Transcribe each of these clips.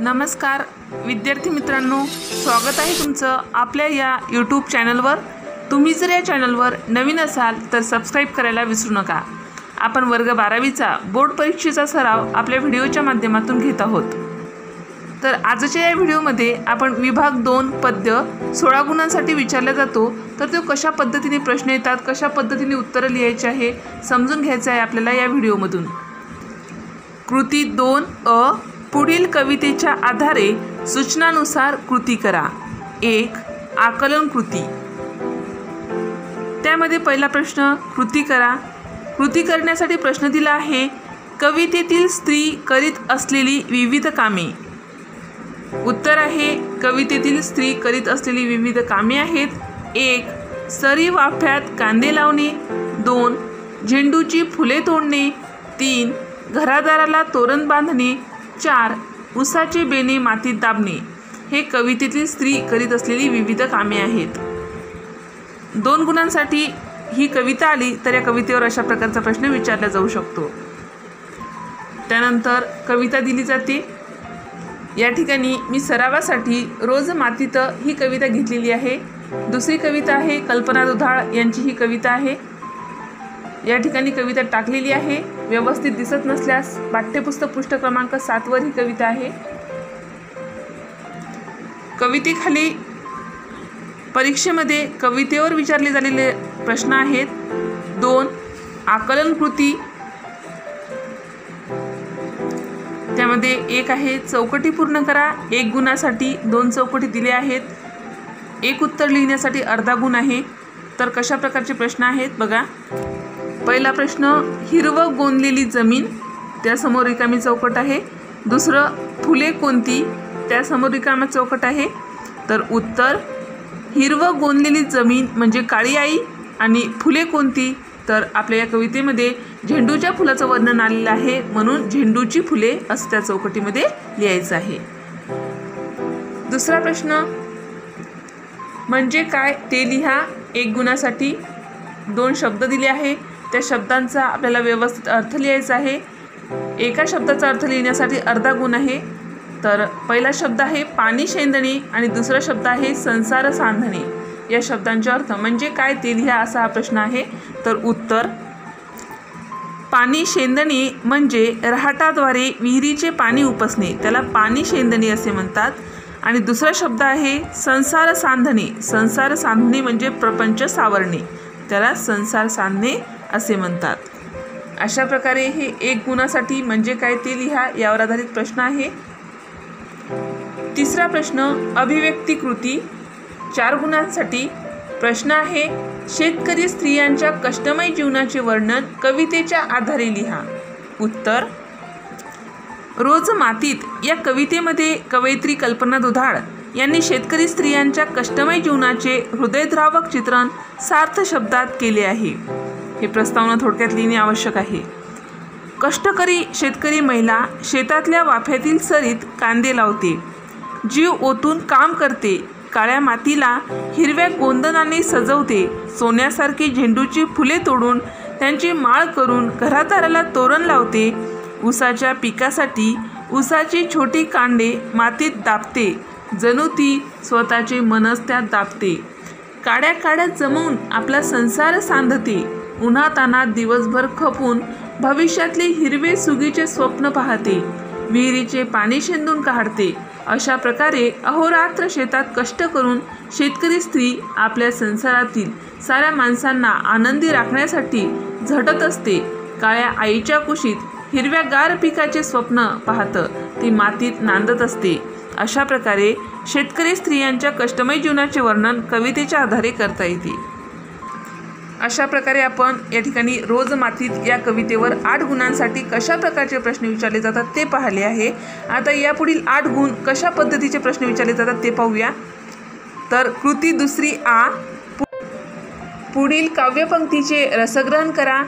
नमस्कार विद्यार्थी मित्रांनो, स्वागत आहे तुमचं आपल्या या यूट्यूब चॅनलवर। तुम्ही जर या चॅनलवर नवीन असाल तर सबस्क्राइब करायला विसरू नका। आपण वर्ग 12वीचा बोर्ड परीक्षेचा सराव आपल्या व्हिडिओच्या माध्यमातून घेत आहोत। तर आजच्या या व्हिडिओमध्ये आपण विभाग 2 पद्य 16 गुणांसाठी विचारला जातो, तर तो कशा पद्धतीने प्रश्न येतात, कशा पद्धतीने उत्तर लिहायचे आहे समजून घ्यायचे आहे आपल्याला या व्हिडिओमधून। कृती 2 पुढील कवितेच्या आधारे सूचनानुसार कृती करा। 1 आकलन कृती। त्यामध्ये पहिला प्रश्न कृती करा। कृती करण्यासाठी प्रश्न दिला आहे, कवितेतील स्त्री करीत असलेली विविध कामे। उत्तर आहे कवितेतील स्त्री करीत असलेली विविध कामे आहेत। 1 सरी वाफ्यात कांदे लावणे। 2 झेंडूची फुले तोडणे। 3 घरादाराला तोरण बांधणे। 4 उसाचे बेणे मातीत दाबणे। हे कवितेतील स्त्री करीत असलेली विविध कामे आहेत। 2 गुणांसाठी ही कविता आली तर या कवितेवर अशा प्रकारचा प्रश्न विचारला जाऊ शकतो। त्यानंतर कविता दिली जाते। या ठिकाणी मी सरावासाठी रोज मातीत ही कविता घेतलेली आहे। दुसरी कविता आहे कल्पना दुधाळ यांची ही कविता आहे। या ठिकाणी कविता टाकलेली आहे। व्यवस्थित दिसत नसल्यास पाठ्यपुस्तक पृष्ठ क्रमांक 7 वर ही कविता आहे। कवितेखाली परीक्षेमध्ये कवितेवर विचारले झालेले प्रश्न आहेत। 2 आकलन कृती। त्यामध्ये 1 आहे चौकटी पूर्ण करा। 1 गुणासाठी 2 चौकटी दिल्या आहेत। 1 उत्तर लिहिण्यासाठी अर्धा गुण आहे। तर कशा प्रकारचे प्रश्न आहेत बघा। पहिला प्रश्न हिरवं गोंदलेली जमीन, त्यासमोर रिकामी चौकट आहे। दुसरं फुले कोणती, त्यासमोर रिकामी चौकट आहे। तर उत्तर हिरवं गोंदलेली जमीन म्हणजे काळी आई आणि फुले कोणती, तर आपल्या या कवितेमध्ये झेंडूच्या फुलाचं वर्णन आलेलं आहे, म्हणून झेंडूची फुले असं त्या चौकटीमध्ये लिहायचं आहे। दुसरा प्रश्न म्हणजे काय ते लिहा। 1 गुणासाठी 2 शब्द दिले आहे, त्या शब्दांचा आपल्याला व्यवस्थित अर्थ लिहायचा आहे। एका शब्दाचा अर्थ लिहिण्यासाठी अर्धा गुण आहे। तर पहिला शब्द आहे पाणी शेंदणे आणि दुसरा शब्द आहे संसार सांधणे। या शब्दांचे अर्थ म्हणजे काय ते लिहा असा हा प्रश्न आहे। तर उत्तर पाणी शेंदणे म्हणजे रहाटाद्वारे विहिरीचे पाणी उपसणे, त्याला पाणी शेंदणे असे म्हणतात। आणि दुसरा शब्द आहे संसार सांधणे। संसार सांधणे म्हणजे प्रपंच सावरणे, त्याला संसार सांधणे असे म्हणतात। अशा प्रकारे हे 1 गुणासाठी म्हणजे काय ते लिहा यावर आधारित प्रश्न आहे। तिसरा प्रश्न अभिव्यक्ती कृती। 4 गुणांसाठी प्रश्न आहे शेतकरी स्त्रियांच्या कष्टमय जीवनाचे वर्णन कवितेच्या आधारे लिहा। उत्तर रोज मातीत या कवितेमध्ये कवयित्री कल्पना दुधाळ यांनी शेतकरी स्त्रियांच्या कष्टमय जीवनाचे हृदयद्रावक चित्रण सार्थ शब्दात केले आहे। हे प्रस्तावना थोडक्यात लिहिणे आवश्यक आहे। कष्टकरी शेतकरी महिला शेतातल्या वाफ्यातील सरीत कांदे लावते, जीव ओतून काम करते, काळ्या मातीला हिरव्या गोंदनाने सजवते, सोन्यासारखी झेंडूची फुले तोडून त्यांची माळ करून घरादाराला तोरण लावते, ऊसाच्या पिकासाठी ऊसाची छोटी कांडे मातीत दाबते, जणू ती स्वतःचे मनच त्यात दाबते, काड्या काड्या जमवून आपला संसार सांधते, उन्हातानात दिवसभर खपून भविष्यातले हिरवे सुगीचे स्वप्न पाहते, विहिरीचे पाणी शेंदून काढते। अशा प्रकारे अहोरात्र शेतात कष्ट करून शेतकरी स्त्री आपल्या संसारातील साऱ्या माणसांना आनंदी राखण्यासाठी झटत असते। काळ्या आईच्या कुशीत हिरव्यागार पिकाचे स्वप्न पाहतं ती मातीत नांदत असते। अशा प्रकारे शेतकरी स्त्रियांच्या कष्टमय जीवनाचे वर्णन कवितेच्या आधारे करता येते। अशा प्रकारे आपण या ठिकाणी रोज मातीत या कवितेवर 8 गुणांसाठी कशा प्रकारचे प्रश्न विचारले जातात ते पाहिले आहे। आता यापुढील 8 गुण कशा पद्धतीचे प्रश्न विचारले जातात ते पाहूया। तर कृती 2 पुढील काव्यपंक्तीचे रसग्रहण करा।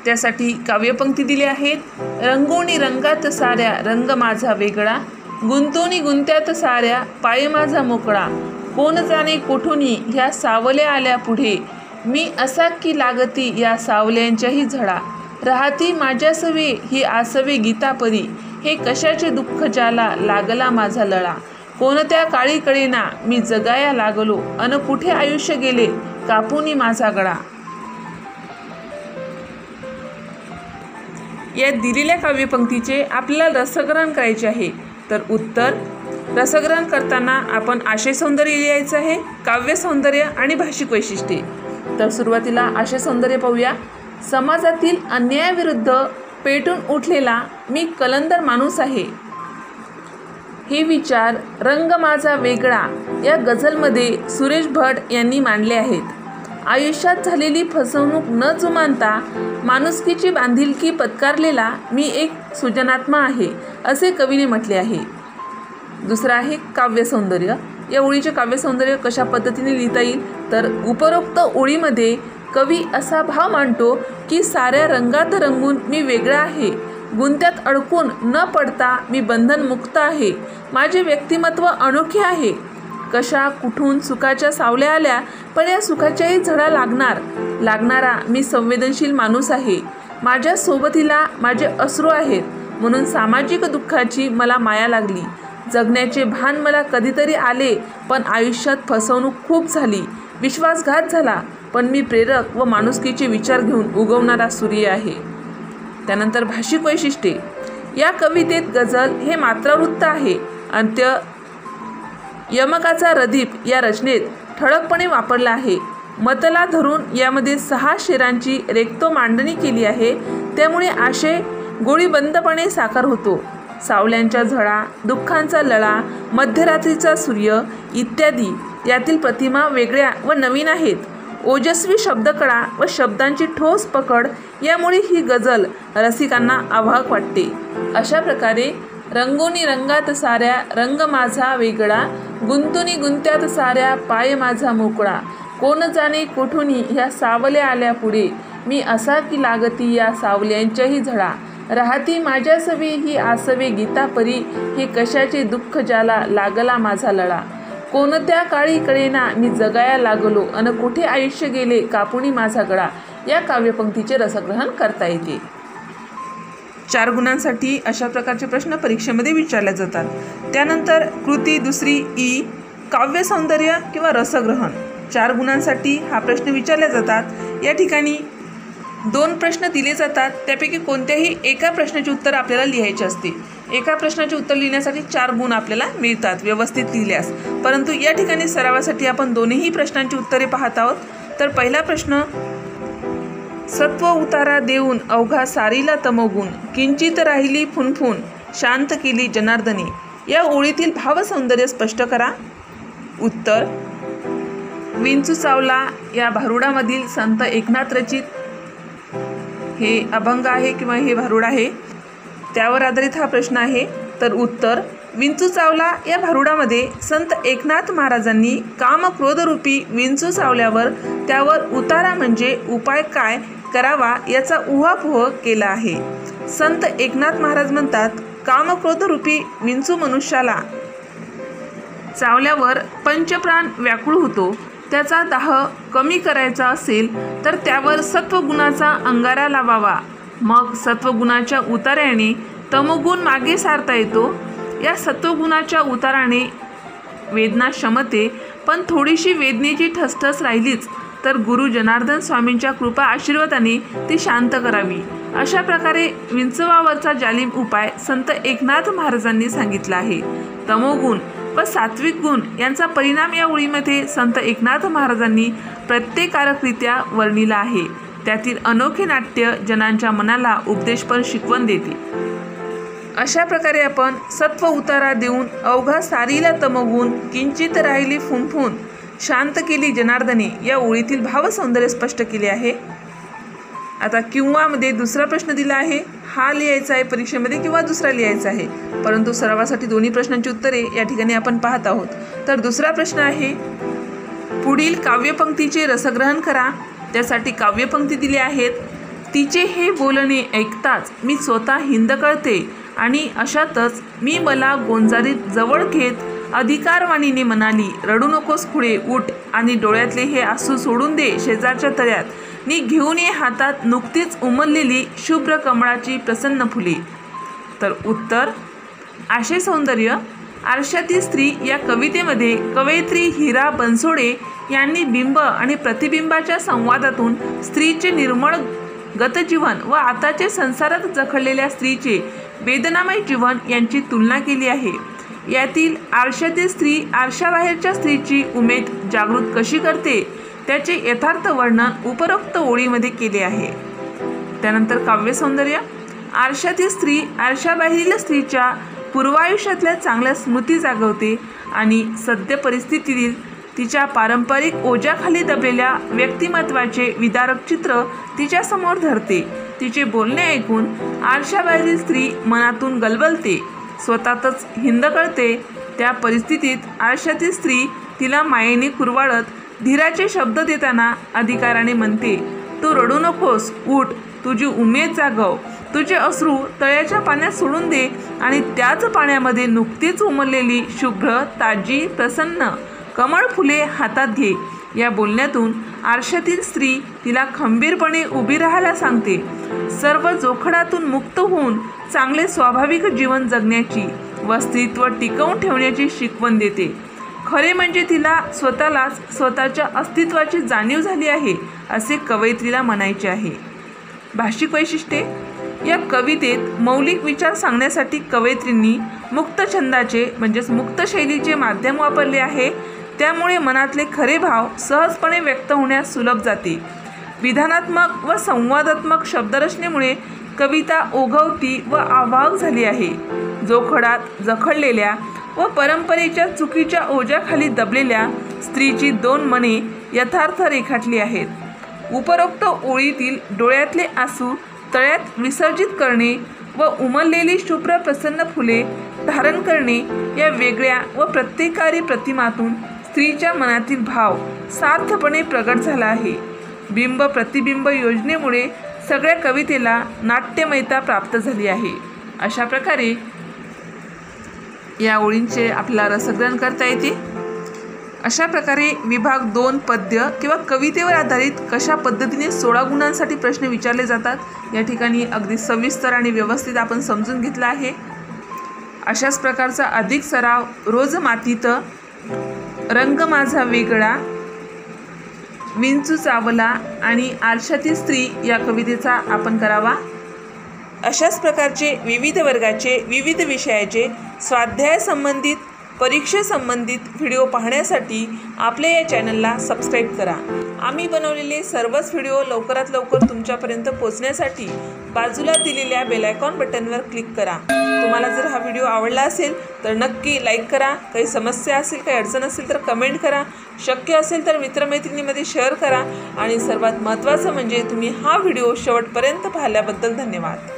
त्यासाठी काव्यपंक्ती दिल्या आहेत। रंगोणी रंगात साऱ्या रंग माझा वेगळा, गुंतोनी गुंत्यात साऱ्या पाय माझा मोकळा, कोण जाणे कोठुनी ह्या सावल्या आल्या पुढे, मी असा की लागती या सावल्यांच्याही झळा, राहती माझ्यासवे ही आसवे गीतापरी, हे कशाचे दुःख ज्याला लागला माझा लळा. कोणत्या काळी कळेना मी जगाया लागलो अन कुठे आयुष्य गेले कापूनी माझा गळा. या दिलेल्या काव्यपंक्तीचे आपल्याला रसग्रहण करायचे आहे. तर उत्तर, रसग्रहण करताना आपण आशय सौंदर्य लिहायचं आहे, काव्य सौंदर्य आणि भाषिक वैशिष्ट्ये. तर सुरुवातीला आशय सौंदर्य पाहूया. समाजातील अन्यायाविरुद्ध पेटून उठलेला मी कलंदर माणूस आहे. हे विचार रंग माझा वेगळा या गझलमध्ये सुरेश भट यांनी मांडले आहेत. आयुष्यात झालेली फसवणूक न जुमानता माणुसकीची बांधिलकी पत्कारलेला मी एक सृजनात्मा आहे, असे कवीने म्हटले आहे. दुसरा आहे काव्य सौंदर्य. या ओळीचे काव्य सौंदर्य कशा पद्धतीने लिहिता येईल, तर उपरोक्त ओळीमध्ये कवी असा भाव मांडतो की साऱ्या रंगात रंगून मी वेगळा आहे, गुंत्यात अडकून न पडता मी बंधनमुक्त आहे, माझे व्यक्तिमत्व अनोखे आहे. कशा कुठून सुखाच्या सावल्या आल्या, पण या सुखाच्याही झळा लागणारा मी संवेदनशील माणूस आहे. माझ्या सोबतीला माझे अश्रू आहेत, म्हणून सामाजिक दुःखाची मला माया लागली. जगण्याचे भान मला कधीतरी आले, पण आयुष्यात फसवणूक खूप झाली, विश्वासघात झाला, पण मी प्रेरक व माणुसकीचे विचार घेऊन उगवणारा सूर्य आहे. त्यानंतर भाषिक वैशिष्ट्ये. या कवितेत गझल हे मात्रावृत्त आहे. अंत्य यमकाचा रदीप या रचनेत ठळकपणे वापरला आहे. मतला धरून यामध्ये 6 शेरांची रेखतो मांडणी केली आहे, त्यामुळे आशय गोळीबंदपणे साकार होतो. सावल्यांच्या झळा, दुःखांचा लळा, मध्यरात्रीचा सूर्य इत्यादी यातील प्रतिमा वेगळ्या व नवीन आहेत. ओजस्वी शब्दकळा व शब्दांची ठोस पकड यामुळे ही गझल रसिकांना आवाहक वाटते. अशा प्रकारे रंगोनी रंगात साऱ्या रंग माझा वेगळा, गुंतुनी गुंत्यात साऱ्या पाय माझा मोकळा, कोण जाणे कोठुनी ह्या सावल्या आल्या पुढे, मी असा की लागती या सावल्यांच्याही झळा, राहती माझ्या सवे ही आसवे गीतापरी, हे कशाचे दुःख ज्याला लागला माझा लळा. कोणत्या काळी कळेना मी जगाया लागलो अन कुठे आयुष्य गेले कापुनी माझा गळा. या काव्यपंक्तीचे रसग्रहण करता येते. 4 गुणांसाठी अशा प्रकारचे प्रश्न परीक्षेमध्ये विचारले जातात. त्यानंतर कृती दुसरी ई, काव्य सौंदर्य किंवा रसग्रहण. 4 गुणांसाठी हा प्रश्न विचारले जातात. या ठिकाणी 2 प्रश्न दिले जातात, त्यापैकी कोणत्याही एका प्रश्नाचे उत्तर आपल्याला लिहायचे असते. एका प्रश्नाचे उत्तर लिहिण्यासाठी 4 गुण आपल्याला मिळतात व्यवस्थित लिहिल्यास. परंतु या ठिकाणी सरावासाठी आपण दोन्ही प्रश्नांची उत्तरे पाहत आहोत. तर पहिला प्रश्न, सत्व उतारा देऊन अवघा सारीला तमोगुण, किंचित राहिली फुनफुन शांत केली जनार्दनी. या ओळीतील भावसौंदर्य स्पष्ट करा. उत्तर, विंचू चावला या भारुडामधील संत एकनाथ रचित हे अभंग आहे किंवा हे भारुड आहे, त्यावर आधारित हा प्रश्न आहे. तर उत्तर, विंचू चावला या भारुडामध्ये संत एकनाथ महाराजांनी काम क्रोधरूपी विंचू चावल्यावर त्यावर उतारा म्हणजे उपाय काय करावा याचा उहापोह केला आहे. संत एकनाथ महाराज म्हणतात, काम क्रोधरूपी विंचू मनुष्याला चावल्यावर पंचप्राण व्याकुळ होतो. त्याचा दाह कमी करायचा असेल तर त्यावर सत्वगुणाचा अंगारा लावावा. मग सत्वगुणाच्या उतार्याने तमोगुण मागे सारता येतो. या सत्वगुणाच्या उताराने वेदना शमते, पण थोडीशी वेदनेची ठसठस राहिलीच तर गुरु जनार्दन स्वामींच्या कृपा आशीर्वादाने ती शांत करावी. अशा प्रकारे विंचवावरचा जालिम उपाय संत एकनाथ महाराजांनी सांगितला आहे. तमोगुण व सात्विक गुण यांचा परिणाम या ओळीमध्ये संत एकनाथ महाराजांनी प्रत्येकारकरित्या वर्णिला आहे. त्यातील अनोखे नाट्य जनांच्या मनाला उपदेशपर शिकवण देते. अशा प्रकारे आपण सत्व उतारा देऊन अवघा सारीला तमोगुण, किंचित राहिली फुनफुन शांत केली जनार्दनी या ओळीतील भावसौंदर्य स्पष्ट केले आहे. आता किंवा मध्ये दुसरा प्रश्न दिला आहे. हा लिहायचा आहे परीक्षेमध्ये किंवा दुसरा लिहायचा आहे, परंतु सरावासाठी दोन्ही प्रश्नांची उत्तरे या ठिकाणी आपण पाहत आहोत. तर दुसरा प्रश्न आहे, पुढील काव्यपंक्तीचे रसग्रहण करा. त्यासाठी काव्यपंक्ती दिल्या आहेत. तिचे हे बोलणे ऐकताच मी स्वतः हिंदकळते आणि अशातच मी मला गोंजारीत जवळ घेत अधिकारवाणीने म्हणाली, रडू नकोस पुढे उठ आणि डोळ्यातले हे आसू सोडून दे शेजारच्या तळ्यात, नी घेऊन ये हातात नुकतीच उमललेली शुभ्र कमळाची प्रसन्न फुले. तर उत्तर आशय सौंदर्य. आरशातील स्त्री या कवितेमध्ये कवयित्री हिरा बनसोडे यांनी बिंब आणि प्रतिबिंबाच्या संवादातून स्त्रीचे निर्मळ गतजीवन व आताचे संसारात जखडलेल्या स्त्रीचे वेदनामय जीवन यांची तुलना केली आहे. यातील आरशातील स्त्री आरशाबाहेरच्या स्त्रीची उमेद जागृत कशी करते त्याचे यथार्थ वर्णन उपरोक्त ओळीमध्ये केले आहे. त्यानंतर काव्यसौंदर्य. आरशातील स्त्री आरशाबाहेरील स्त्रीच्या पूर्वायुष्यातल्या चांगल्या स्मृती जागवते आणि सद्य परिस्थितीतील तिच्या पारंपरिक ओझ्याखाली दबलेल्या व्यक्तिमत्वाचे विदारक चित्र तिच्यासमोर धरते. तिचे बोलणे ऐकून आरशाबाहेरील स्त्री मनातून गलबलते, स्वतःतच हिंदकळते. त्या परिस्थितीत आरशातील स्त्री तिला मायेने कुरवाळत धीराचे शब्द देताना अधिकाराने म्हणते, तू रडू नकोस, उठ, तुझी उमेद जागव, तुझे अश्रू तळ्याच्या पाण्यात सोडून दे आणि त्याच पाण्यामध्ये नुकतीच उमललेली शुभ्र, ताजी, प्रसन्न कमळ फुले हातात घे. या बोलण्यातून आरशातील स्त्री तिला खंबीरपणे उभी राहायला सांगते. सर्व जोखडातून मुक्त होऊन चांगले स्वाभाविक जीवन जगण्याची व अस्तित्व टिकवून ठेवण्याची शिकवण देते. खरे म्हणजे तिला स्वतःलाच स्वतःच्या अस्तित्वाची जाणीव झाली आहे असे कवयित्रीला म्हणायचे आहे. भाषिक वैशिष्ट्ये. या कवितेत मौलिक विचार सांगण्यासाठी कवयित्रींनी मुक्त छंदाचे म्हणजेच मुक्त शैलीचे माध्यम वापरले आहे. त्यामुळे मनातले खरे भाव सहजपणे व्यक्त होण्यास सुलभ जाते. विधानात्मक व संवादात्मक शब्दरचनेमुळे कविता ओघवती व आवाहक झाली आहे. जोखडात जखडलेल्या व परंपरेच्या चुकीच्या ओझ्याखाली दबलेल्या स्त्रीची दोन मने यथार्थ रेखाटली आहेत. उपरोक्त ओळीतील डोळ्यातले आसू तळ्यात विसर्जित करणे व उमललेली शुभ्र प्रसन्न फुले धारण करणे या वेगळ्या व प्रत्येकारी प्रतिमातून स्त्रीच्या मनातील भाव सार्थपणे प्रगट झाला आहे. बिंब प्रतिबिंब योजनेमुळे सगळ्या कवितेला नाट्यमयता प्राप्त झाली आहे. अशा प्रकारे या ओळींचे आपल्याला रसग्रहण करता येते. अशा प्रकारे विभाग 2 पद्य किंवा कवितेवर आधारित कशा पद्धतीने 16 गुणांसाठी प्रश्न विचारले जातात या ठिकाणी अगदी सविस्तर आणि व्यवस्थित आपण समजून घेतला आहे. अशाच प्रकारचा अधिक सराव रोज मातीत, रंग माझा वेगळा, विंचू चावला आणि आरशातील स्त्री या कवितेचा आपण करावा. अशाच प्रकारचे विविध वर्गाचे विविध विषयाचे स्वाध्याय संबंधित परीक्षेसंबंधित व्हिडिओ पाहण्यासाठी आपल्या या चॅनलला सबस्क्राईब करा. आम्ही बनवलेले सर्वच व्हिडिओ लवकरात लवकर तुमच्यापर्यंत पोहोचण्यासाठी बाजूला दिलेल्या बेल आयकॉन बटनवर क्लिक करा. तुम्हाला जर हा व्हिडिओ आवडला असेल तर नक्की लाईक करा. काही समस्या असेल, काही अडचण असेल तर कमेंट करा. शक्य असेल तर मित्रमैत्रिणींमध्ये शेअर करा. आणि सर्वात महत्त्वाचं म्हणजे तुम्ही हा व्हिडिओ शेवटपर्यंत पाहिल्याबद्दल धन्यवाद.